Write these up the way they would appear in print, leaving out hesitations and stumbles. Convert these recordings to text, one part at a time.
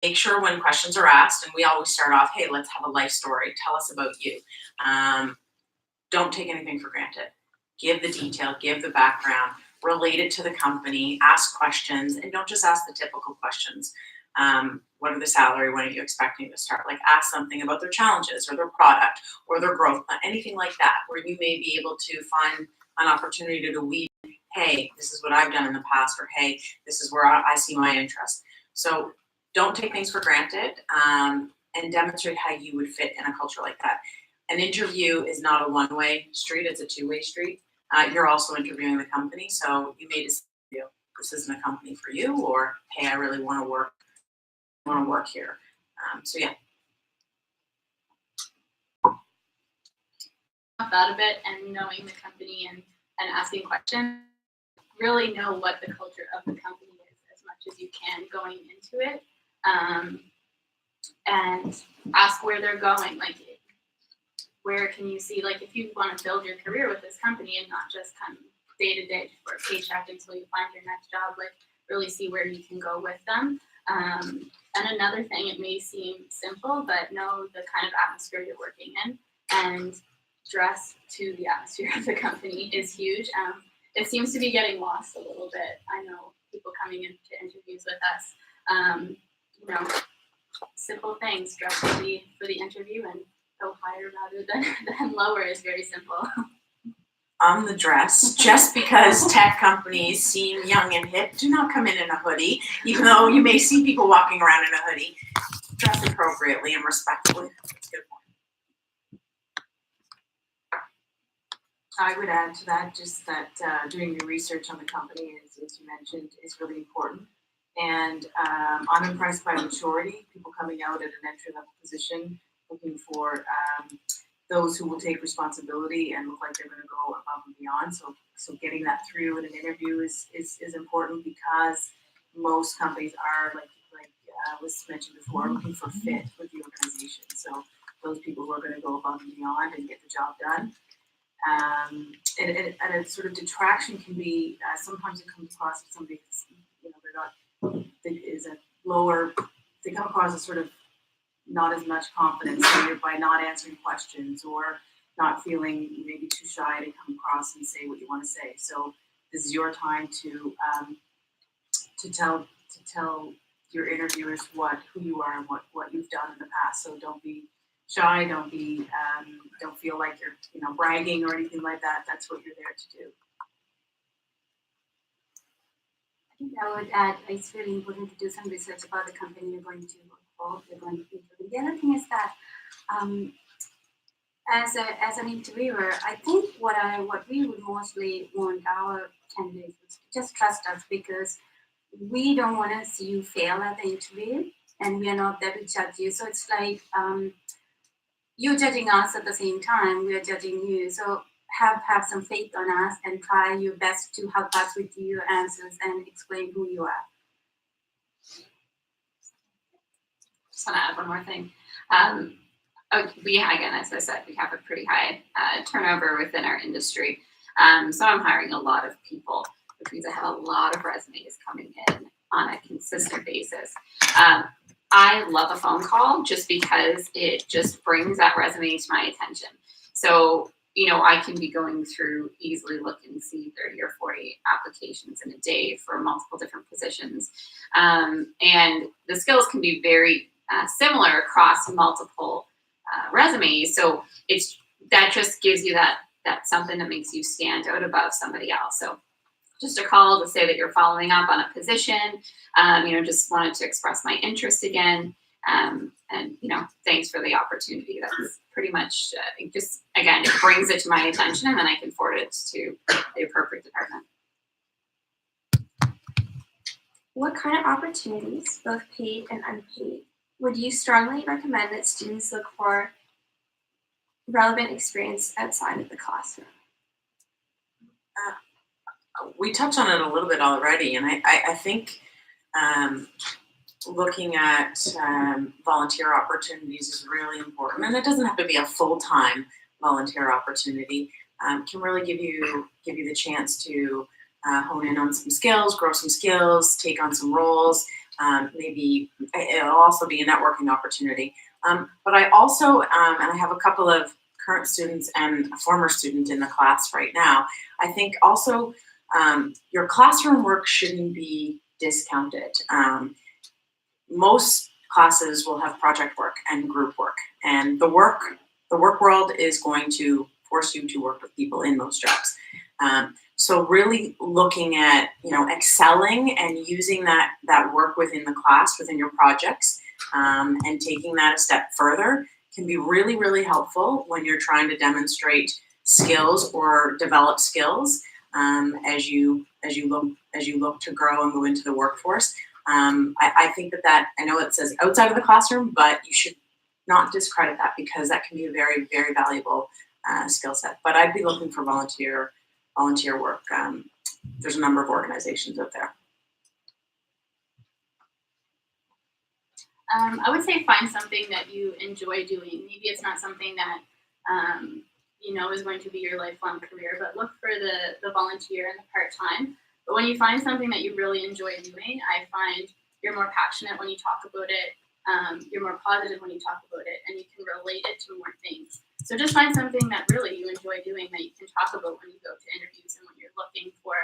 make sure when questions are asked, and we always start off, hey, let's have a life story. Tell us about you. Don't take anything for granted. Give the detail, give the background, relate it to the company, ask questions, and don't just ask the typical questions. What are the salary? When are you expecting to start? Like, ask something about their challenges or their product or their growth plan, anything like that, where you may be able to find an opportunity to weave, hey, this is what I've done in the past, or hey, this is where I see my interest. So don't take things for granted, and demonstrate how you would fit in a culture like that. An interview is not a one-way street, it's a two-way street. You're also interviewing the company, so you may decide, this isn't a company for you, or hey, I really want to work here. So yeah. That a bit, and knowing the company and asking questions, really know what the culture of the company is as much as you can going into it, and ask where they're going. Like, where can you see, like, if you want to build your career with this company and not just come day to day for a paycheck until you find your next job, like, really see where you can go with them. And another thing, it may seem simple, but know the kind of atmosphere you're working in, and dress to the atmosphere of the company is huge. It seems to be getting lost a little bit. I know people coming into interviews with us, simple things, dress for the interview and go higher rather than lower is very simple. On the dress, just because tech companies seem young and hip, do not come in a hoodie, even though you may see people walking around in a hoodie. Dress appropriately and respectfully. That's a good point. I would add to that just that doing your research on the company, as you mentioned, is really important. And I'm impressed by maturity, people coming out at an entry-level position, looking for those who will take responsibility and look like they're going to go above and beyond. So getting that through in an interview is important, because most companies are, like was mentioned before, looking for fit with the organization. So those people who are going to go above and beyond and get the job done. And a sort of detraction can be, sometimes it comes across as somebody that's, they come across as sort of not as much confidence by not answering questions, or not feeling maybe too shy to come across and say what you want to say. So this is your time to tell your interviewers who you are and what you've done in the past. So don't be shy. Don't feel like you're bragging or anything like that. That's what you're there to do. I think I would add, it's really important to do some research about the company you're going to work for, you're going to be interviewing. The other thing is that as an interviewer, I think what we would mostly want our candidates is to just trust us, because we don't want to see you fail at the interview, and we are not there to judge you. So it's like you're judging us at the same time, we are judging you. So have some faith on us and try your best to help us with your answers and explain who you are. Just want to add one more thing. Again, as I said, we have a pretty high turnover within our industry. So I'm hiring a lot of people, which means I have a lot of resumes coming in on a consistent basis. I love a phone call just because it just brings that resume to my attention. So, I can be going through, easily look and see 30 or 40 applications in a day for multiple different positions. And the skills can be very similar across multiple resumes. So that just gives you that something that makes you stand out above somebody else. So just a call to say that you're following up on a position, just wanted to express my interest again. And thanks for the opportunity. That's pretty much just, again, it brings it to my attention, and then I can forward it to the appropriate department. What kind of opportunities, both paid and unpaid, would you strongly recommend that students look for relevant experience outside of the classroom? We touched on it a little bit already, and I think looking at volunteer opportunities is really important, and it doesn't have to be a full-time volunteer opportunity. Can really give you the chance to hone in on some skills, grow some skills, take on some roles. Maybe it'll also be a networking opportunity. But I also, and I have a couple of current students and a former student in the class right now. I think also your classroom work shouldn't be discounted. Most classes will have project work and group work, and the work world is going to force you to work with people in those jobs. So really looking at, excelling and using that work within the class, within your projects, and taking that a step further can be really, really helpful when you're trying to demonstrate skills or develop skills as you look to grow and go into the workforce. I think that I know it says outside of the classroom, but you should not discredit that, because that can be a very, very valuable skill set. But I'd be looking for volunteer work. There's a number of organizations out there. I would say find something that you enjoy doing. Maybe it's not something that is going to be your lifelong career, but look for the volunteer and the part-time. But when you find something that you really enjoy doing, I find you're more passionate when you talk about it. You're more positive when you talk about it, and you can relate it to more things. So just find something that really you enjoy doing that you can talk about when you go to interviews and when you're looking for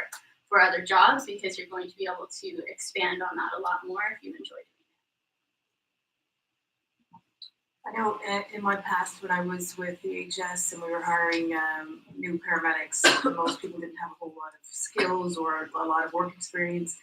other jobs, because you're going to be able to expand on that a lot more if you enjoy doing it. I know in my past, when I was with the HS and we were hiring new paramedics, most people didn't have a whole lot of skills or a lot of work experience.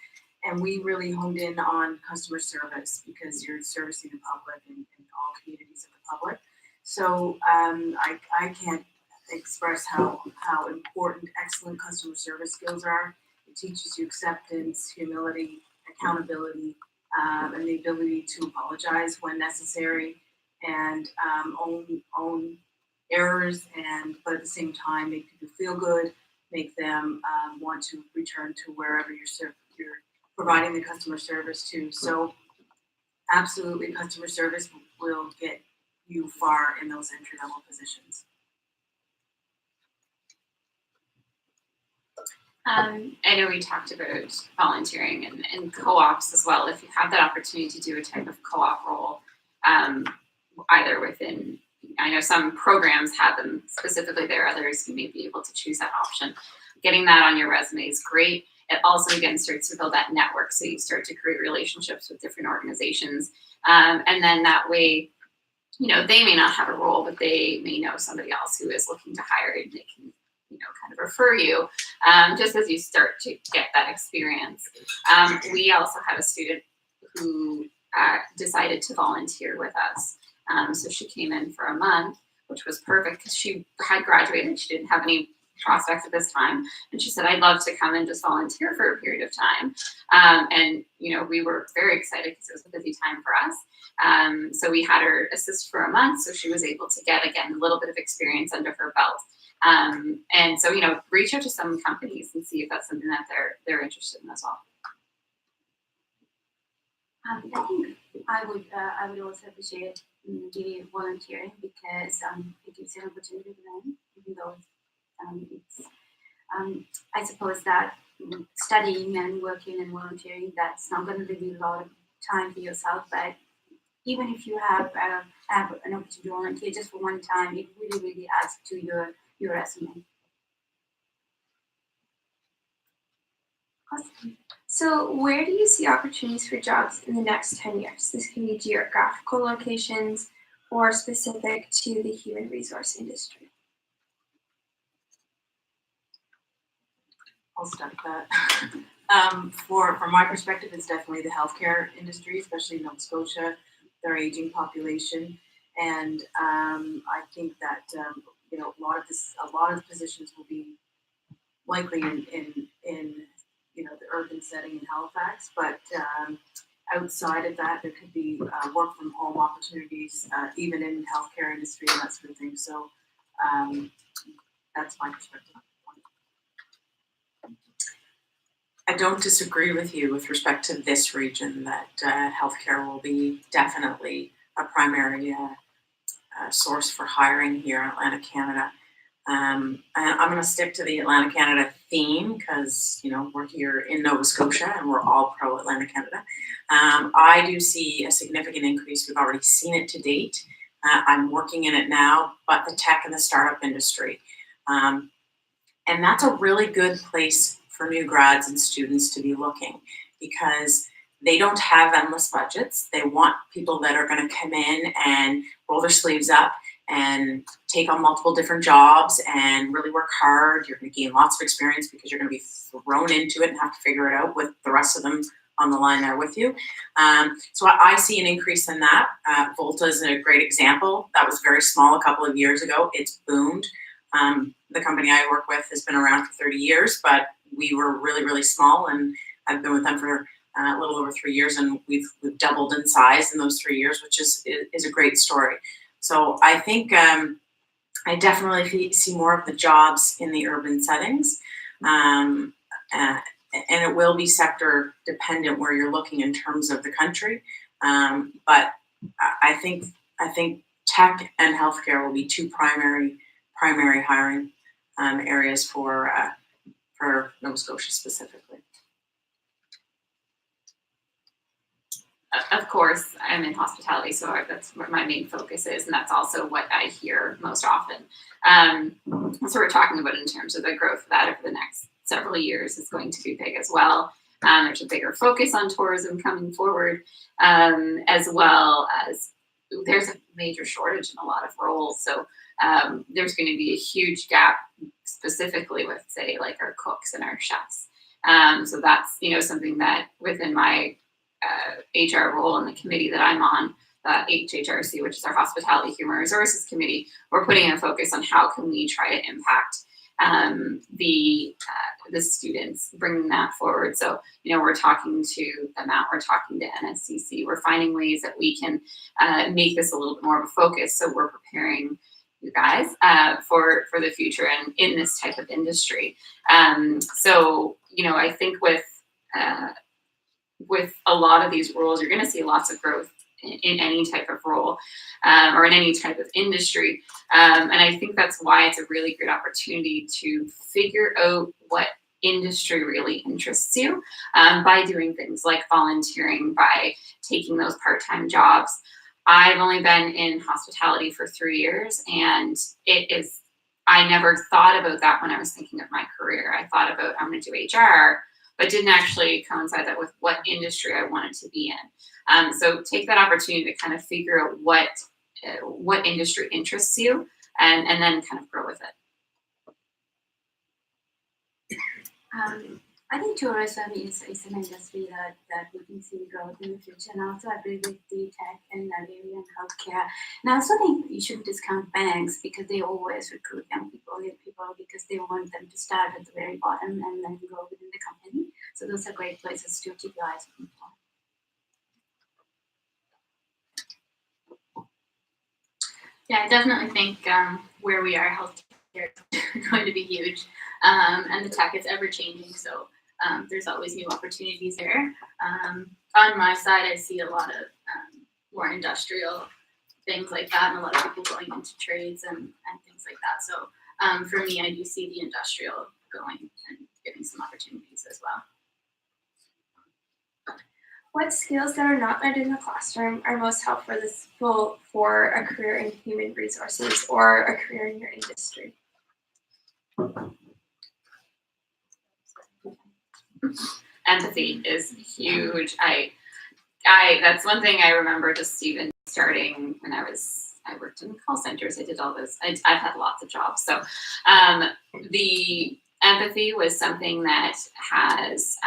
And we really honed in on customer service, because you're servicing the public and all communities of the public. So I can't express how important excellent customer service skills are. It teaches you acceptance, humility, accountability, and the ability to apologize when necessary, and own errors, but at the same time make people feel good, make them want to return to wherever you're providing the customer service to. So absolutely, customer service will get you far in those entry-level positions. I know we talked about volunteering and co-ops as well. If you have that opportunity to do a type of co-op role, either within, I know some programs have them specifically there, others you may be able to choose that option. Getting that on your resume is great. It also, again, starts to build that network, so you start to create relationships with different organizations. And then that way, they may not have a role, but they may know somebody else who is looking to hire, and they can, kind of refer you just as you start to get that experience. We also had a student who decided to volunteer with us. So she came in for a month, which was perfect because she had graduated. She didn't have any prospects at this time. And she said, I'd love to come and just volunteer for a period of time. And we were very excited because it was a busy time for us. So we had her assist for a month. So she was able to get, again, a little bit of experience under her belt. And so, reach out to some companies and see if that's something that they're interested in as well. I think I would also appreciate the volunteering, because it gives you an opportunity to learn, even though it's I suppose that studying and working and volunteering, that's not going to give you a lot of time for yourself. But even if you have an opportunity to volunteer just for one time, it really, really adds to your resume. Awesome. So where do you see opportunities for jobs in the next 10 years? This can be geographical locations or specific to the human resource industry. I'll start that. From my perspective, it's definitely the healthcare industry, especially in Nova Scotia, their aging population, and I think that a lot of positions will be likely in the urban setting in Halifax, but outside of that, there could be work from home opportunities, even in the healthcare industry and that sort of thing. So that's my perspective. I don't disagree with you with respect to this region, that healthcare will be definitely a primary source for hiring here in Atlantic Canada. And I'm going to stick to the Atlantic Canada theme because, we're here in Nova Scotia and we're all pro Atlantic Canada. I do see a significant increase. We've already seen it to date. I'm working in it now, but the tech and the startup industry. And that's a really good place for new grads and students to be looking because they don't have endless budgets. They want people that are going to come in and roll their sleeves up and take on multiple different jobs and really work hard. You're going to gain lots of experience because you're going to be thrown into it and have to figure it out with the rest of them on the line there with you. So I see an increase in that. Volta is a great example. That was very small a couple of years ago. It's boomed. The company I work with has been around for 30 years, but we were really, really small, and I've been with them for a little over 3 years, and we've doubled in size in those 3 years, which is a great story. So I think I definitely see more of the jobs in the urban settings, and it will be sector dependent where you're looking in terms of the country. But I think tech and healthcare will be two primary hiring areas for Nova Scotia specifically. Of course, I'm in hospitality, so that's what my main focus is, and that's also what I hear most often. So we're talking about in terms of the growth of that over the next several years is going to be big as well. There's a bigger focus on tourism coming forward, as well as there's a major shortage in a lot of roles. So there's going to be a huge gap specifically with, say, like our cooks and our chefs. So that's, something that within my HR role in the committee that I'm on, the HHRC, which is our Hospitality Human Resources Committee, we're putting a focus on how can we try to impact the students, bringing that forward. So, we're talking to them out, we're talking to NSCC, we're finding ways that we can make this a little bit more of a focus. So we're preparing you guys for the future and in this type of industry. So, I think with a lot of these roles, you're going to see lots of growth in any type of role or in any type of industry. And I think that's why it's a really great opportunity to figure out what industry really interests you by doing things like volunteering, by taking those part-time jobs. I've only been in hospitality for 3 years, and I never thought about that when I was thinking of my career. I thought about, I'm going to do HR, but didn't actually coincide that with what industry I wanted to be in. So take that opportunity to kind of figure out what industry interests you, and then kind of grow with it. I think tourism is an industry that we can see growth in the future, and also I agree with the tech and that area and healthcare. And I also think you shouldn't discount banks because they always recruit young people because they want them to start at the very bottom and then grow within the company. So those are great places to keep your eyes open for. Yeah, I definitely think where we are, healthcare is going to be huge, and the tech is ever changing. So there's always new opportunities there. On my side, I see a lot of more industrial things like that, and a lot of people going into trades and things like that. So for me, I do see the industrial going and giving some opportunities as well. What skills that are not learned in the classroom are most helpful for a career in human resources or a career in your industry? Empathy is huge. I that's one thing I remember just even starting when I worked in call centers. I did all this. I've had lots of jobs. So the empathy was something that has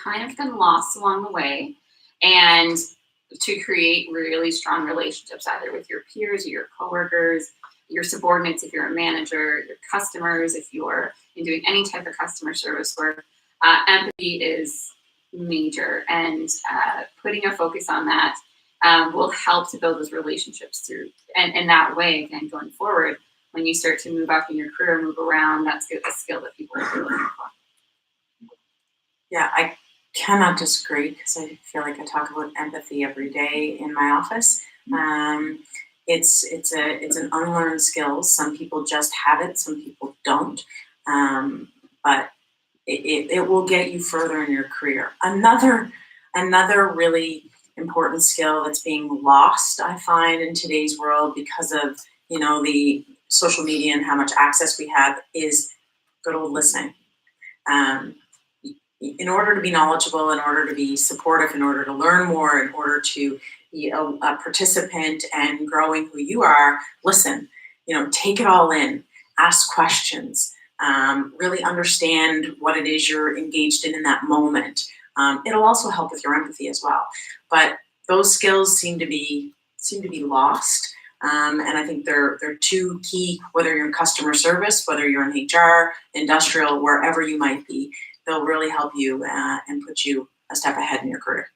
kind of been lost along the way, and to create really strong relationships either with your peers or your coworkers, your subordinates if you're a manager, your customers if you're doing any type of customer service work. Empathy is major, and putting a focus on that will help to build those relationships through, and that way, again, going forward, when you start to move up in your career, move around, that's a skill that people are looking for. Yeah, I cannot disagree because I feel like I talk about empathy every day in my office. it's an unlearned skill. Some people just have it, some people don't. But it will get you further in your career. Another really important skill that's being lost, I find, in today's world because of the social media and how much access we have, is good old listening. In order to be knowledgeable, in order to be supportive, in order to learn more, in order to be a participant and growing who you are, listen. Take it all in. Ask questions. Really understand what it is you're engaged in that moment. It'll also help with your empathy as well. But those skills seem to be lost. And I think they're two key, whether you're in customer service, whether you're in HR, industrial, wherever you might be, they'll really help you and put you a step ahead in your career.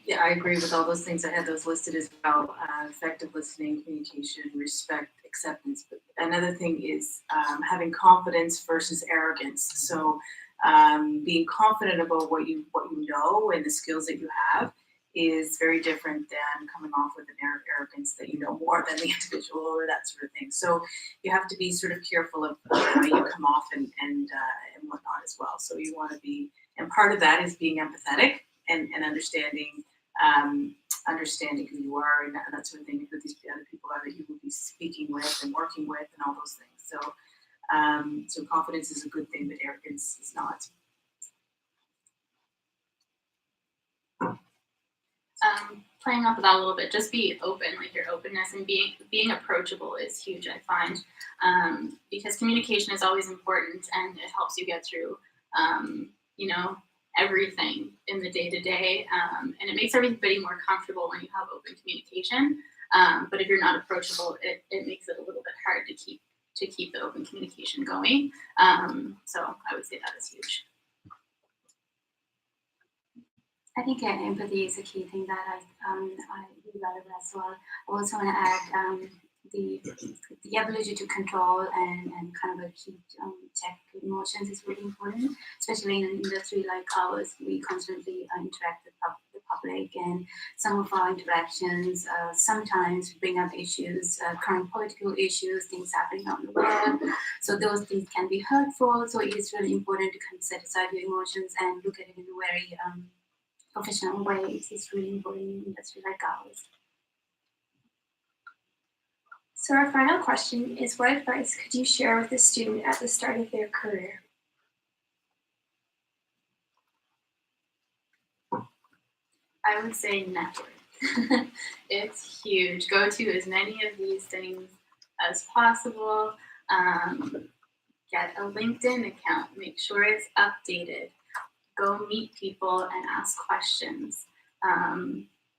Yeah, I agree with all those things. I had those listed as well. Effective listening, communication, respect, acceptance. But another thing is having confidence versus arrogance. So being confident about what you know and the skills that you have is very different than coming off with an arrogance that you know more than the individual or that sort of thing. So you have to be sort of careful of how you come off and whatnot as well. So you want to be, and part of that is being empathetic and understanding who you are and that sort of thing, who these other people are that you will be speaking with and working with and all those things. So so confidence is a good thing, but arrogance is not. Playing off of that a little bit, just be open, like your openness and being approachable is huge, I find, because communication is always important and it helps you get through, everything in the day to day, and it makes everybody more comfortable when you have open communication. But if you're not approachable, it makes it a little bit hard to keep the open communication going. So I would say that is huge. I think empathy is a key thing that I really value as well. I also want to add the ability to control and kind of keep check emotions is really important, especially in an industry like ours. We constantly interact with the public, and some of our interactions sometimes bring up issues, current political issues, things happening on the world. So those things can be hurtful. So it is really important to kind of set aside your emotions and look at it in a very professional ways. It's really important in an industry like ours. So our final question is, what advice could you share with a student at the start of their career? I would say network. It's huge. Go to as many of these things as possible. Get a LinkedIn account. Make sure it's updated. Go meet people and ask questions.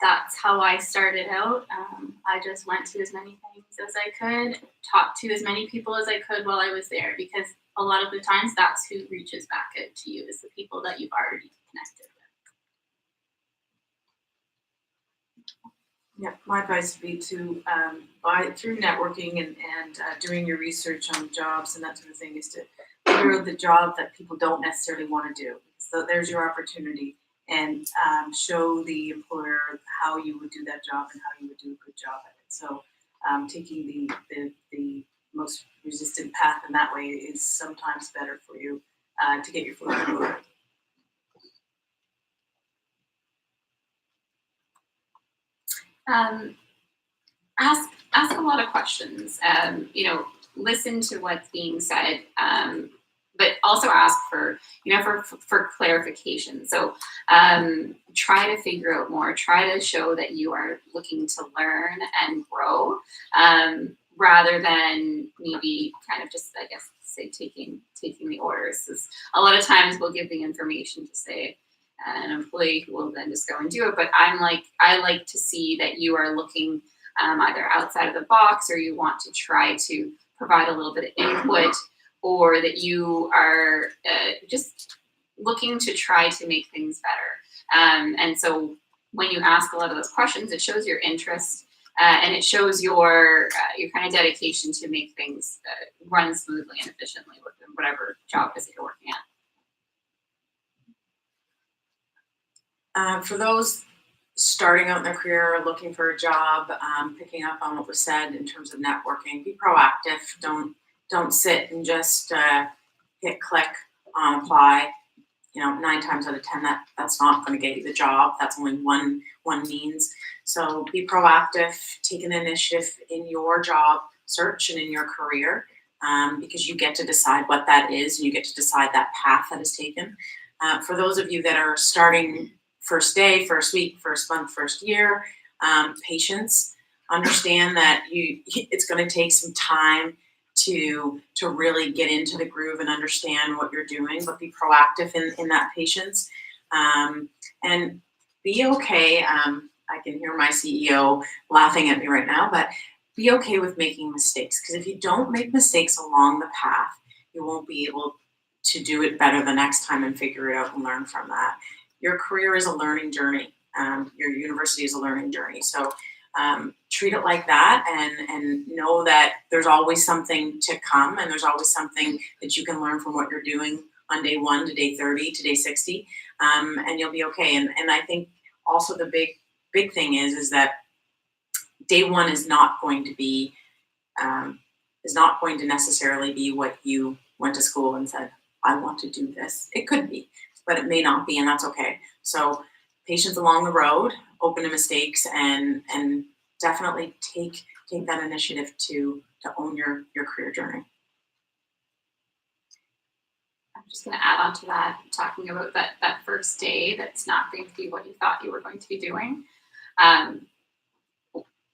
That's how I started out. I just went to as many things as I could, talked to as many people as I could while I was there, because a lot of the times that's who reaches back out to you, is the people that you've already connected with. Yeah, my advice would be to buy through networking and doing your research on jobs and that sort of thing, is to figure out the job that people don't necessarily want to do. So there's your opportunity, and show the employer how you would do that job and how you would do a good job at it. So taking the most resistant path in that way is sometimes better for you to get your foot in the door. Ask a lot of questions. Listen to what's being said, but also ask for clarification. So try to figure out more. Try to show that you are looking to learn and grow, rather than maybe kind of just, I guess, say taking the orders. 'Cause a lot of times we'll give the information to say an employee who will then just go and do it. But I like to see that you are looking either outside of the box, or you want to try to provide a little bit of input, or that you are just looking to try to make things better. And so when you ask a lot of those questions, it shows your interest, and it shows your kind of dedication to make things run smoothly and efficiently with whatever job it is that you're working at. For those starting out in their career, looking for a job, picking up on what was said in terms of networking, be proactive. Don't sit and just hit click on apply. 9 times out of 10, that's not going to get you the job. That's only one means. So be proactive, take an initiative in your job search and in your career, because you get to decide what that is, and you get to decide that path that is taken. For those of you that are starting first day, first week, first month, first year, patience. Understand that it's going to take some time to really get into the groove and understand what you're doing, but be proactive in that patience, and be okay. I can hear my CEO laughing at me right now, but be okay with making mistakes, because if you don't make mistakes along the path, you won't be able to do it better the next time and figure it out and learn from that. Your career is a learning journey. Your university is a learning journey. So treat it like that, and know that there's always something to come, and there's always something that you can learn from what you're doing on day 1 to day 30 to day 60, and you'll be okay. And I think also the big thing is that day 1 is not going to necessarily be what you went to school and said, I want to do this. It could be, but it may not be, and that's okay. So patience along the road, open to mistakes, and definitely take that initiative to own your career journey. I'm just going to add on to that, talking about that first day that's not going to be what you thought you were going to be doing.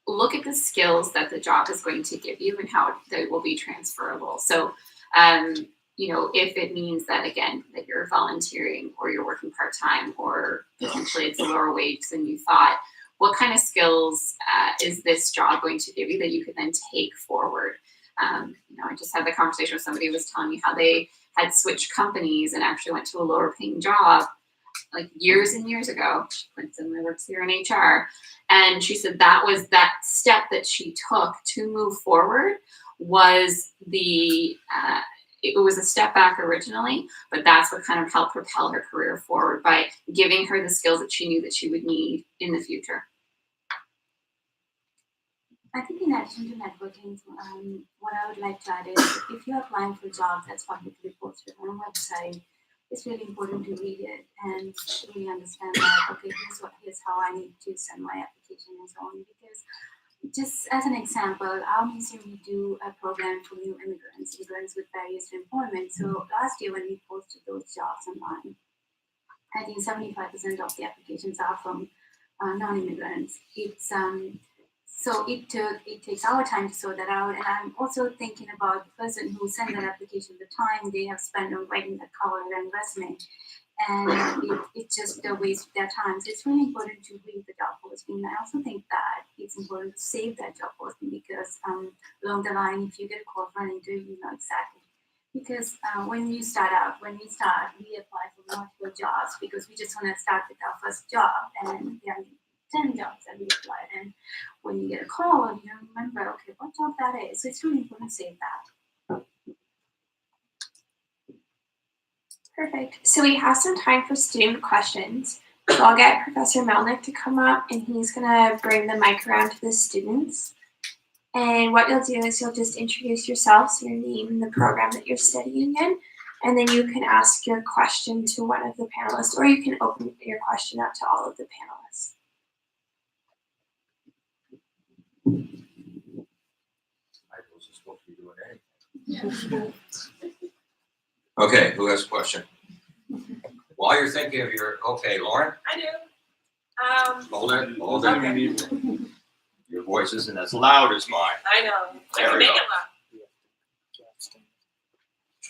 Look at the skills that the job is going to give you and how they will be transferable. So, if it means that, again, that you're volunteering or you're working part-time, or potentially it's a lower wage than you thought, what kind of skills is this job going to give you that you could then take forward? I just had the conversation with somebody who was telling me how they had switched companies and actually went to a lower paying job like years and years ago. She coincidentally works here in HR. And she said that was that step that she took to move forward was it was a step back originally, but that's what kind of helped propel her career forward by giving her the skills that she knew that she would need in the future. I think in addition to networking, what I would like to add is if you're applying for jobs that's publicly posted on a website, it's really important to read it and really understand that, okay, here's how I need to send my application and so on. Because just as an example, our museum, we do a program for new immigrants with barriers to employment. So last year when we posted those jobs online, I think 75% of the applications are from non-immigrants. So it takes our time to sort that out. And I'm also thinking about the person who sent that application, the time they have spent on writing the cover and resume. And it's just a waste of their time. So it's really important to read the job posting. And I also think that it's important to save that job posting, because along the line, if you get a call for an interview, you know exactly. Because when we start, we apply for multiple jobs because we just want to start with our first job, and there are 10 jobs that we applied. And when you get a call, you don't remember, okay, what job that is. So it's really important to save that. Perfect. So we have some time for student questions. So I'll get Professor Melnick to come up, and he's going to bring the mic around to the students. And what you'll do is you'll just introduce yourself, so your name and the program that you're studying in, and then you can ask your question to one of the panelists, or you can open your question up to all of the panelists. I wasn't supposed to be doing anything. Okay, who has a question? While you're thinking of okay, Lauren? I do. Hold it. Your voice isn't as loud as mine. I know. There I can we make go. it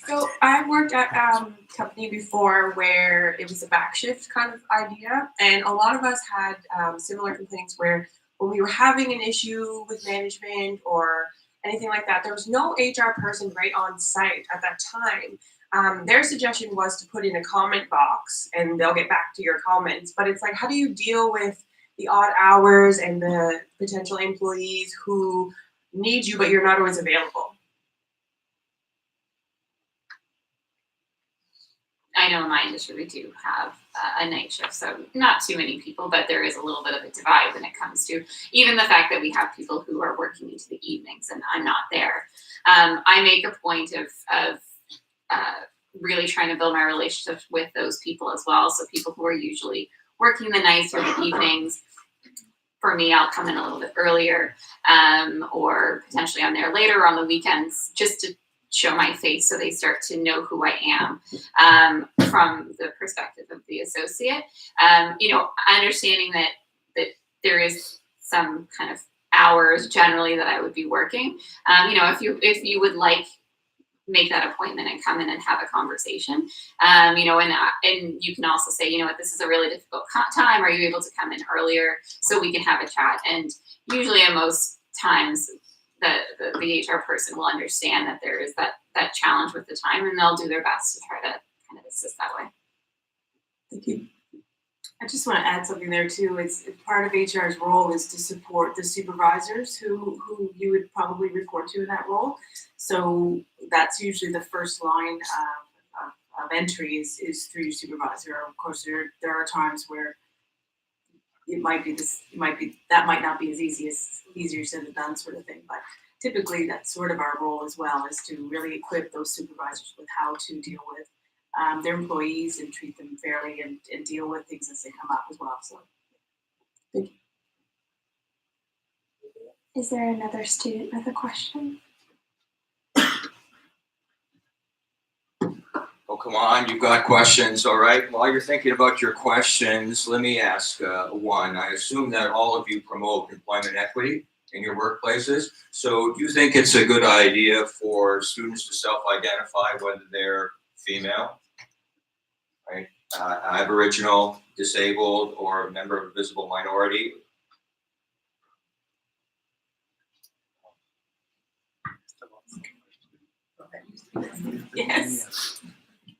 So I worked at a company before where it was a back shift kind of idea, and a lot of us had similar complaints where when we were having an issue with management or anything like that, there was no HR person right on site at that time. Their suggestion was to put in a comment box and they'll get back to your comments. But it's like, how do you deal with the odd hours and the potential employees who need you, but you're not always available? I know in my industry we do have a night shift, so not too many people, but there is a little bit of a divide when it comes to even the fact that we have people who are working into the evenings and I'm not there. I make a point of really trying to build my relationships with those people as well. So people who are usually working the nights or the evenings, for me, I'll come in a little bit earlier, or potentially I'm there later on the weekends just to show my face so they start to know who I am from the perspective of the associate. Understanding that there is some kind of hours generally that I would be working. If you would like, make that appointment and come in and have a conversation. And you can also say, this is a really difficult time. Are you able to come in earlier so we can have a chat? And usually, at most times, the HR person will understand that there is that challenge with the time, and they'll do their best to try to kind of assist that way. Thank you. I just want to add something there too. It's part of HR's role is to support the supervisors who you would probably report to in that role. So that's usually the first line of entry is through your supervisor. Of course, there are times where that might not be as easier said than done sort of thing. But typically, that's sort of our role as well, is to really equip those supervisors with how to deal with their employees and treat them fairly and deal with things as they come up as well. So, thank you. Is there another student with a question? Oh, come on, you've got questions, all right? While you're thinking about your questions, let me ask one. I assume that all of you promote employment equity in your workplaces. So do you think it's a good idea for students to self-identify whether they're female, right, Aboriginal, disabled, or a member of a visible minority? Yes.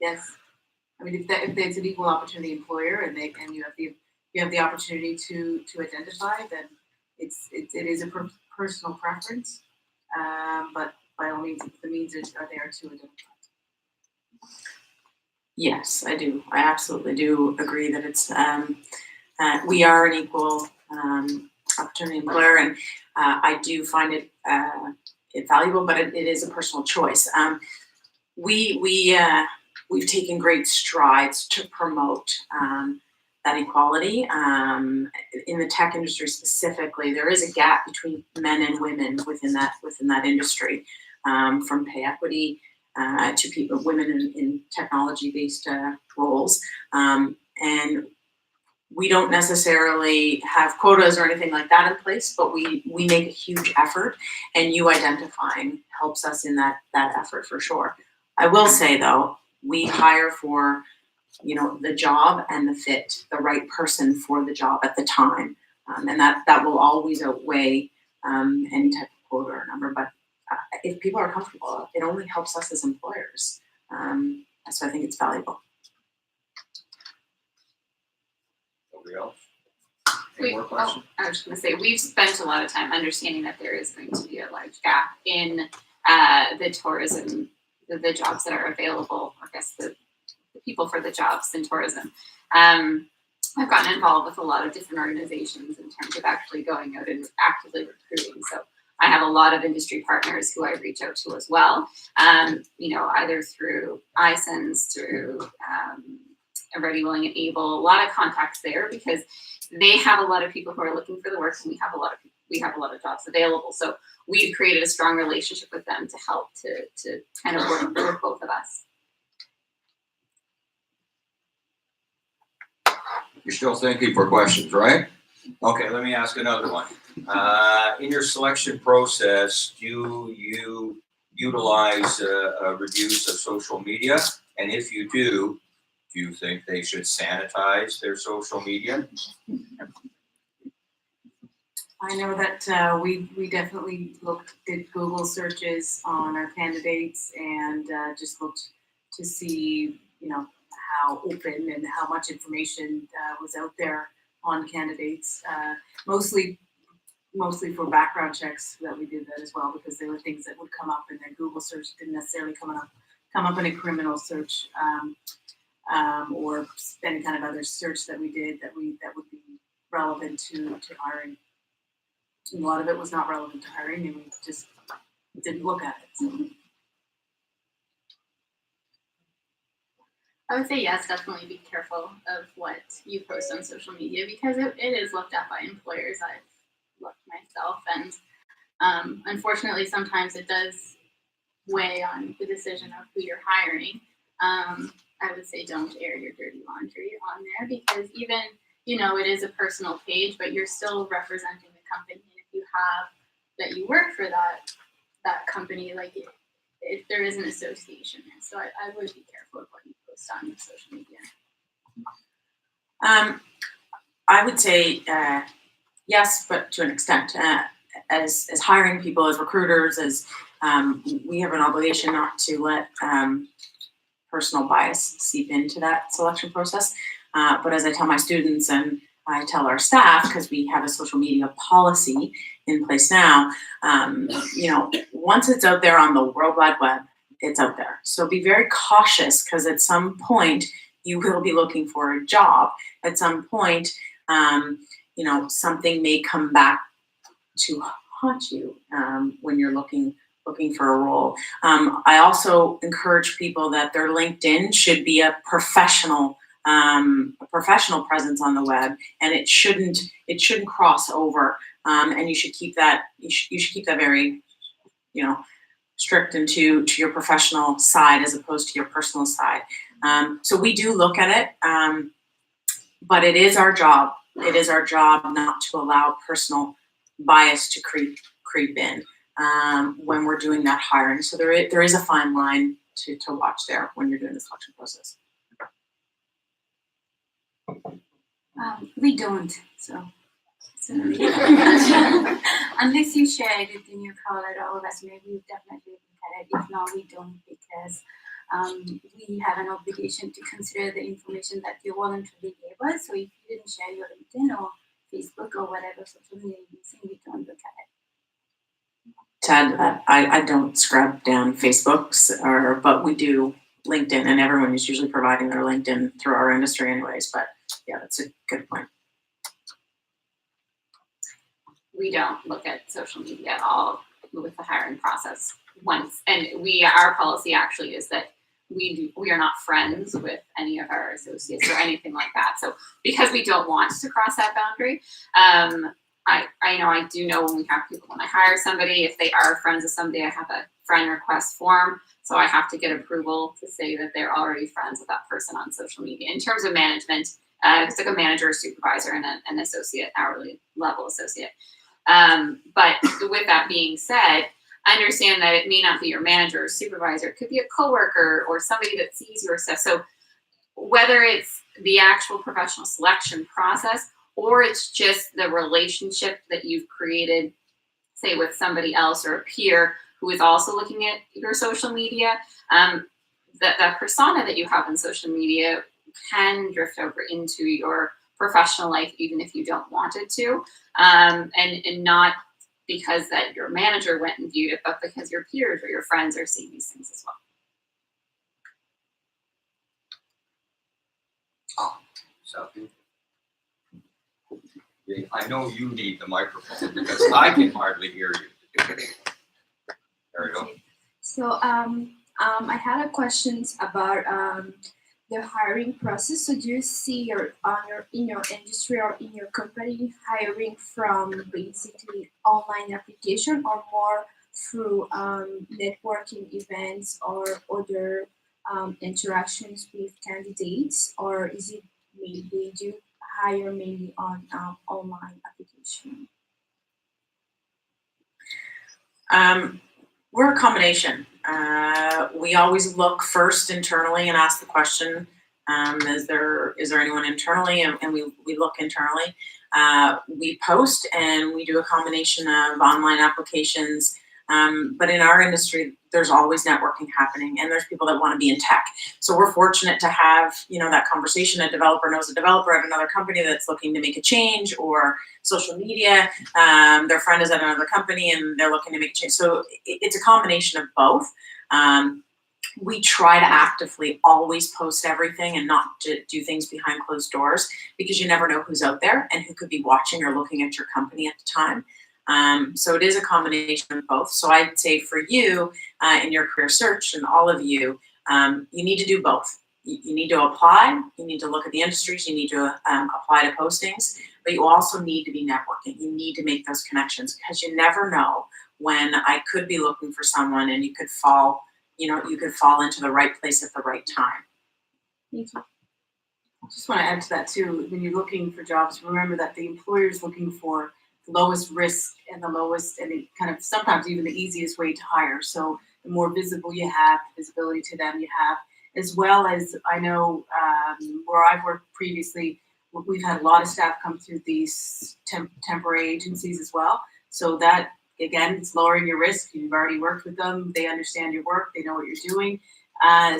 I mean, if there's an equal opportunity employer and you have the opportunity to identify, then it is a personal preference. But by all means, the means are there to identify. Yes, I do. I absolutely do agree that it's we are an equal opportunity employer, and I do find it valuable, but it is a personal choice. We've taken great strides to promote that equality. In the tech industry specifically, there is a gap between men and women within that industry, from pay equity to women in technology-based roles. And we don't necessarily have quotas or anything like that in place, but we make a huge effort, and you identifying helps us in that effort for sure. I will say though, we hire for, the job and the fit, the right person for the job at the time. And that will always outweigh any type of quota or number. But if people are comfortable, it only helps us as employers. So I think it's valuable. Nobody else? Any more questions? I was just going to say, we've spent a lot of time understanding that there is going to be a large gap in the tourism, the jobs that are available, I guess the people for the jobs in tourism. I've gotten involved with a lot of different organizations in terms of actually going out and actively recruiting. So I have a lot of industry partners who I reach out to as well, either through iSense, through Ready, Willing, and Able, a lot of contacts there because they have a lot of people who are looking for the work, and we have a lot of jobs available. So we've created a strong relationship with them to help to kind of work both of us. You're still thinking for questions, right? Okay, let me ask another one. In your selection process, do you utilize reviews of social media? And if you do you think they should sanitize their social media? I know that we definitely did Google searches on our candidates and just looked to see, how open and how much information was out there on candidates. Mostly for background checks that we did that as well, because there were things that would come up in their Google search didn't necessarily come up in a criminal search. or any kind of other search that we did that would be relevant to hiring. A lot of it was not relevant to hiring, and we just didn't look at it. So. I would say yes, definitely be careful of what you post on social media because it is looked at by employers. I've looked myself, and unfortunately, sometimes it does weigh on the decision of who you're hiring. I would say don't air your dirty laundry on there because even, it is a personal page, but you're still representing the company. And if you have that you work for that company, like there is an association there. So I would be careful of what you post on your social media. I would say yes, but to an extent. As hiring people, as recruiters, as we have an obligation not to let personal bias seep into that selection process. But as I tell my students and I tell our staff, because we have a social media policy in place now, once it's out there on the World Wide Web, it's out there. So be very cautious because at some point you will be looking for a job. At some point, something may come back to haunt you when you're looking for a role. I also encourage people that their LinkedIn should be a professional presence on the web, and it shouldn't cross over. And you should keep that very, strict into your professional side as opposed to your personal side. So we do look at it, but it is our job. It is our job not to allow personal bias to creep in when we're doing that hiring. So there is a fine line to watch there when you're doing the selection process. We don't, so unless you shared it in your cover letter or resume, we definitely look at it. If not, we don't because we have an obligation to consider the information that you voluntarily gave us. So if you didn't share your LinkedIn or Facebook or whatever social media you're using, we don't look at it. To add to that, I don't scrub down Facebooks, but we do LinkedIn, and everyone is usually providing their LinkedIn through our industry anyways. But yeah, that's a good point. We don't look at social media at all with the hiring process once, and our policy actually is that we are not friends with any of our associates or anything like that. So because we don't want to cross that boundary, I do know when I hire somebody, if they are friends with somebody, I have a friend request form. So I have to get approval to say that they're already friends with that person on social media. In terms of management, it's like a manager, supervisor, and an associate, hourly level associate. But with that being said, understand that it may not be your manager or supervisor. It could be a coworker or somebody that sees your stuff. So whether it's the actual professional selection process or it's just the relationship that you've created, say with somebody else or a peer who is also looking at your social media, that persona that you have in social media can drift over into your professional life, even if you don't want it to, and not because that your manager went and viewed it, but because your peers or your friends are seeing these things as well. Sophie? I know you need the microphone because I can hardly hear you. There you go. So I had a questions about the hiring process. So do you see in your industry or in your company hiring from basically online application or more through networking events or other interactions with candidates, or is it maybe do you hire mainly on online application? We're a combination. We always look first internally and ask the question, is there anyone internally? And we look internally. We post and we do a combination of online applications. But in our industry, there's always networking happening and there's people that want to be in tech. So we're fortunate to have, that conversation. A developer knows a developer at another company that's looking to make a change, or social media, their friend is at another company and they're looking to make a change. So it's a combination of both. we try to actively always post everything and not do things behind closed doors, because you never know who's out there and who could be watching or looking at your company at the time. So it is a combination of both. So I'd say for you in your career search, and all of you, you need to do both. You need to apply, you need to look at the industries, you need to apply to postings, but you also need to be networking. You need to make those connections, because you never know when I could be looking for someone and you could fall into the right place at the right time. I just want to add to that too. When you're looking for jobs, remember that the employer is looking for the lowest risk and the lowest, and it kind of sometimes even the easiest way to hire. So the more visible you have, visibility to them you have, as well as I know where I've worked previously, we've had a lot of staff come through these temporary agencies as well. So that, again, it's lowering your risk. You've already worked with them. They understand your work. They know what you're doing.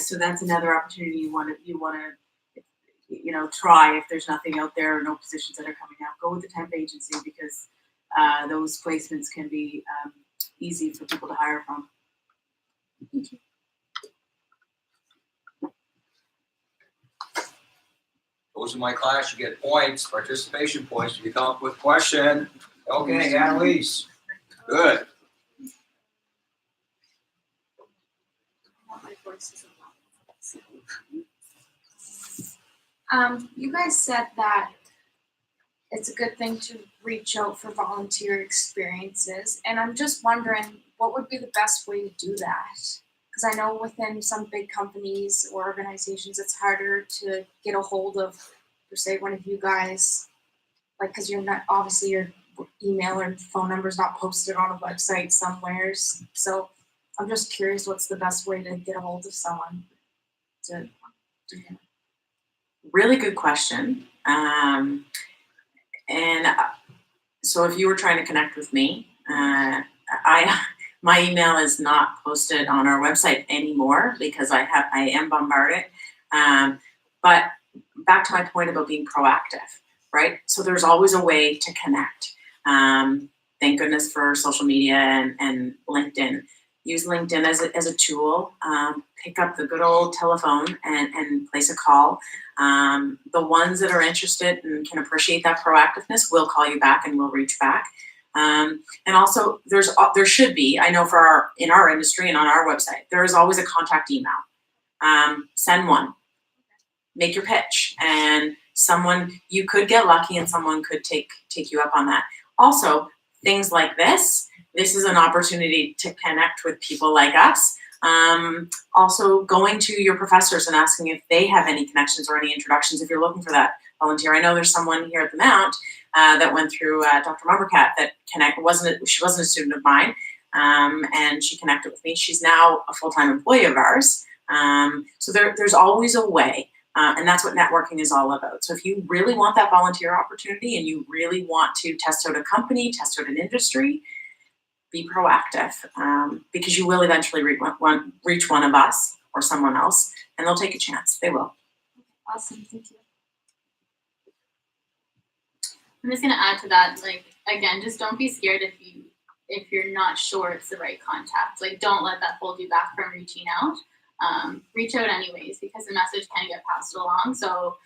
So that's another opportunity you want to try. If there's nothing out there, or no positions that are coming out, go with the temp agency, because those placements can be easy for people to hire from. Thank you. Those in my class, you get points, participation points, if you come up with a question. Okay, Annalise. Good. You guys said that it's a good thing to reach out for volunteer experiences, and I'm just wondering what would be the best way to do that? Because I know within some big companies or organizations, it's harder to get a hold of, for say, one of you guys, like, because you're not, obviously your email or phone number is not posted on a website somewheres. So I'm just curious, what's the best way to get a hold of someone to do that? Really good question. So if you were trying to connect with me, my email is not posted on our website anymore, because I am bombarded. But back to my point about being proactive, right? So there's always a way to connect. Thank goodness for social media and LinkedIn. Use LinkedIn as a tool. Pick up the good old telephone and place a call. The ones that are interested and can appreciate that proactiveness will call you back and will reach back. And also there should be, I know in our industry and on our website, there is always a contact email. Send one. Make your pitch, and you could get lucky and someone could take you up on that. Also, things like this is an opportunity to connect with people like us. Also, going to your professors and asking if they have any connections or any introductions if you're looking for that volunteer. I know there's someone here at the Mount that went through Dr. Mumbercat that she wasn't a student of mine, and she connected with me. She's now a full-time employee of ours. So there's always a way. And that's what networking is all about. So if you really want that volunteer opportunity and you really want to test out a company, test out an industry, be proactive, because you will eventually reach one of us or someone else, and they'll take a chance. They will. Awesome, thank you. I'm just gonna add to that, like, again, just don't be scared if you're not sure it's the right contact. Like, don't let that hold you back from reaching out. Reach out anyways, because the message can get passed along. So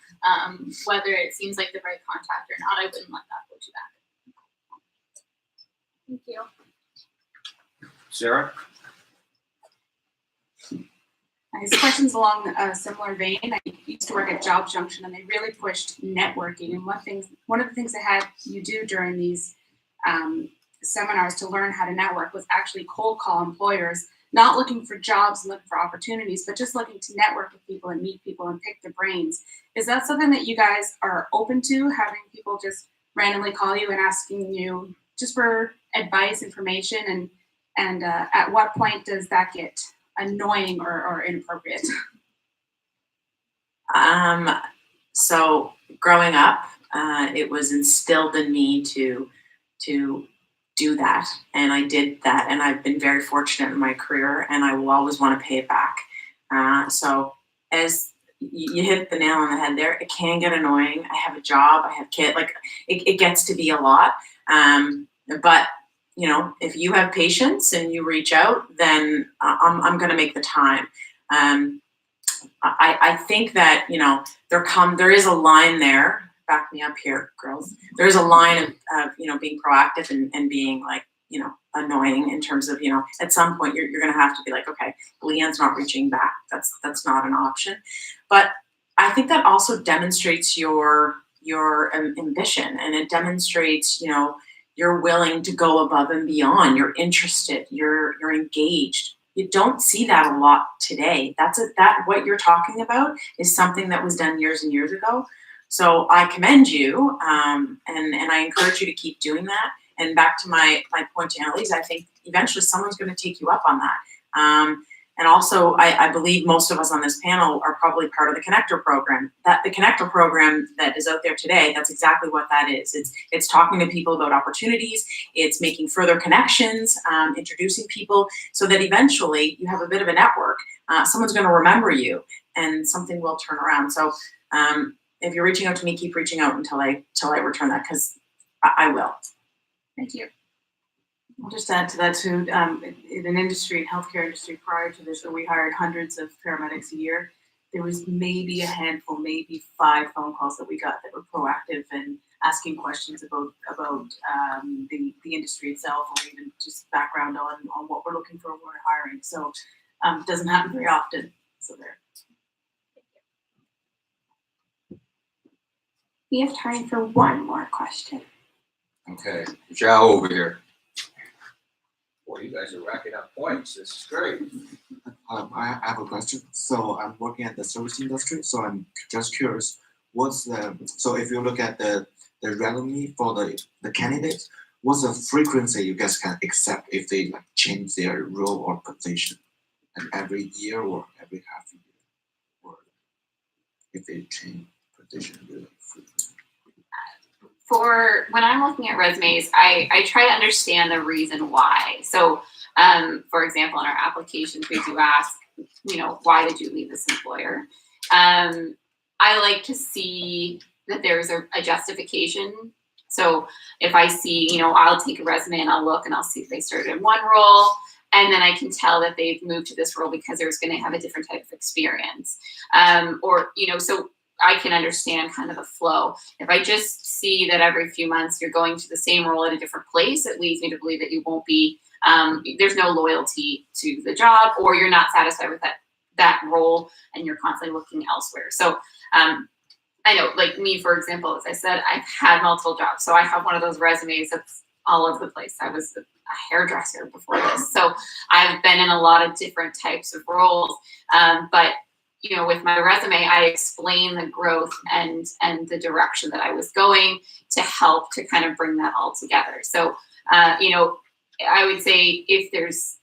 whether it seems like the right contact or not, I wouldn't let that hold you back. Thank you. Sarah? This question's along a similar vein. I used to work at Job Junction, and they really pushed networking. And one of the things they had you do during these seminars to learn how to network was actually cold call employers, not looking for jobs and looking for opportunities, but just looking to network with people and meet people and pick their brains. Is that something that you guys are open to, having people just randomly call you and asking you just for advice, information, and at what point does that get annoying or inappropriate? So growing up, it was instilled in me to do that, and I did that, and I've been very fortunate in my career, and I will always want to pay it back. So as you hit the nail on the head there, it can get annoying. I have a job, I have kids, like it gets to be a lot. But if you have patience and you reach out, then I'm going to make the time. I think that, there is a line there. Back me up here, girls. There is a line of being proactive and being like, annoying in terms of, at some point you're going to have to be like, okay, Leanne's not reaching back. That's not an option. But I think that also demonstrates your ambition, and it demonstrates, you're willing to go above and beyond. You're interested. You're engaged. You don't see that a lot today. What you're talking about is something that was done years and years ago. So I commend you, and I encourage you to keep doing that. And back to my point to Annalise, I think eventually someone's going to take you up on that. And also, I believe most of us on this panel are probably part of the Connector program. That the Connector program that is out there today, that's exactly what that is. It's talking to people about opportunities. It's making further connections, introducing people, so that eventually you have a bit of a network. Someone's going to remember you, and something will turn around. So if you're reaching out to me, keep reaching out until I return that, because I will. Thank you. I'll just add to that too. In an industry, healthcare industry, prior to this, where we hired hundreds of paramedics a year, there was maybe a handful, maybe 5 phone calls that we got that were proactive and asking questions about the industry itself, or even just background on what we're looking for when we're hiring. So it doesn't happen very often. So there. We have time for one more question. Okay, Zhao over here. Boy, you guys are racking up points. This is great. I have a question. So I'm working at the service industry. So I'm just curious, so if you look at the resume for the candidates, what's the frequency you guys can accept if they change their role or position, and every year or every half year, or if they change position really frequently? For when I'm looking at resumes, I try to understand the reason why. So, for example, in our applications, we do ask, why did you leave this employer? I like to see that there's a justification. So if I see, I'll take a resume and I'll look and I'll see if they started in one role, and then I can tell that they've moved to this role because they're going to have a different type of experience. So I can understand kind of the flow. If I just see that every few months you're going to the same role at a different place, it leads me to believe that you won't be, there's no loyalty to the job, or you're not satisfied with that role and you're constantly looking elsewhere. So I know, like me, for example, as I said, I've had multiple jobs. So I have one of those resumes that's all over the place. I was a hairdresser before this. So I've been in a lot of different types of roles, but with my resume, I explain the growth and the direction that I was going to help to kind of bring that all together. So, I would say if there's,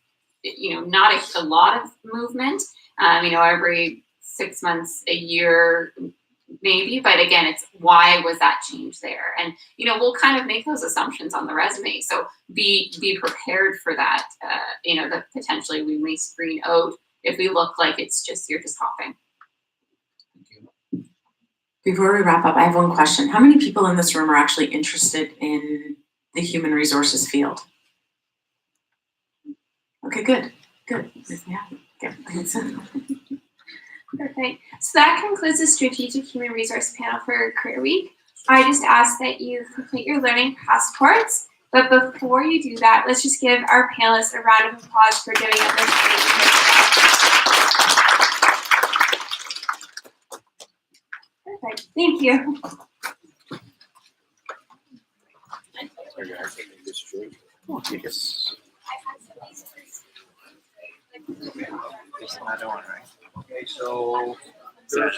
not a lot of movement, every 6 months, a year, maybe, but again, it's why was that change there? And, we'll kind of make those assumptions on the resume. So be prepared for that, that potentially we may screen out if we look like you're just hopping. Before we wrap up, I have one question. How many people in this room are actually interested in the human resources field? Okay, good. Yeah. Perfect. So that concludes the Strategic Human Resource Panel for Career Week. I just ask that you complete your learning passports. But before you do that, let's just give our panelists a round of applause for doing it. Perfect. Thank you. There's another one, right? Okay, so there's